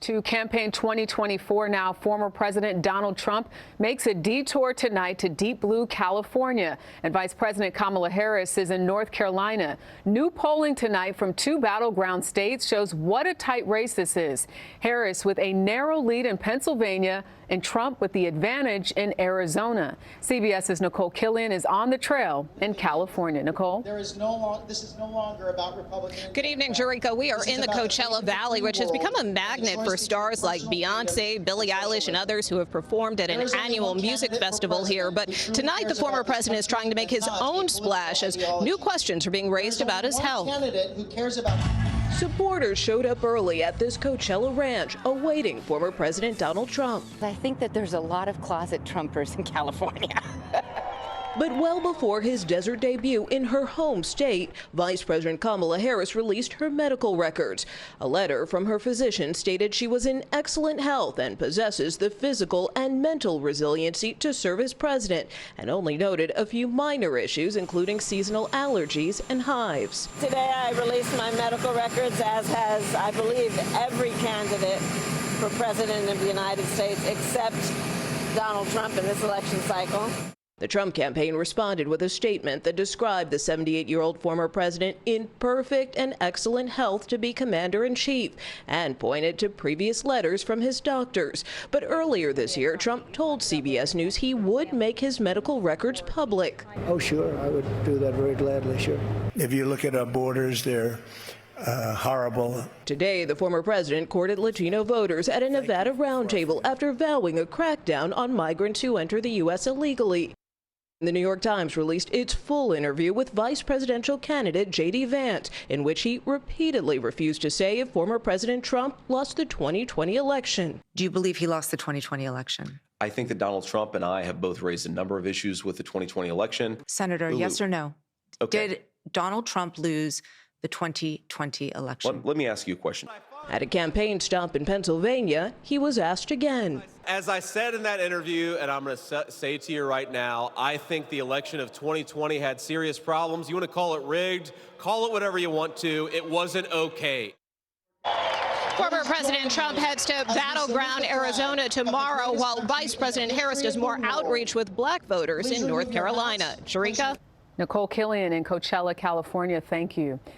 To campaign 2024 now, former President Donald Trump makes a detour tonight to deep blue California, and Vice President Kamala Harris is in North Carolina. New polling tonight from two battleground states shows what a tight race this is. Harris with a narrow lead in Pennsylvania and Trump with the advantage in Arizona. CBS's Nikole Killion is on the trail in California. Nikole? This is no longer about Republican. Good evening, Jerika. We are in the Coachella Valley, which has become a magnet for stars like Beyonce, Billie Eilish, and others who have performed at an annual music festival here. But tonight, the former president is trying to make his own splash as new questions are being raised about his health. Supporters showed up early at this Coachella ranch, awaiting former President Donald Trump. I think that there's a lot of closet Trumpers in California. But well before his desert debut in her home state, Vice President Kamala Harris released her medical records. A letter from her physician stated she was in excellent health and possesses the physical and mental resiliency to serve as president, and only noted a few minor issues, including seasonal allergies and hives. Today I released my medical records, as has, I believe, every candidate for president of the United States except Donald Trump in this election cycle. The Trump campaign responded with a statement that described the 78-year-old former president in perfect and excellent health to be commander-in-chief and pointed to previous letters from his doctors. But earlier this year, Trump told CBS News he would make his medical records public. Oh, sure. I would do that very gladly, sure. If you look at our borders, they're horrible. Today, the former president courted Latino voters at a Nevada roundtable after vowing a crackdown on migrants who enter the U.S. illegally. The New York Times released its full interview with vice presidential candidate J.D. Vance, in which he repeatedly refused to say if former President Trump lost the 2020 election. Do you believe he lost the 2020 election? I think that Donald Trump and I have both raised a number of issues with the 2020 election. Senator, yes or no? Okay. Did Donald Trump lose the 2020 election? Let me ask you a question. At a campaign stop in Pennsylvania, he was asked again. As I said in that interview, and I'm going to say to you right now, I think the election of 2020 had serious problems. You want to call it rigged, call it whatever you want to. It wasn't okay. Former President Trump heads to battleground Arizona tomorrow, while Vice President Harris does more outreach with black voters in North Carolina. Jerika? Nikole Killion in Coachella, California, thank you.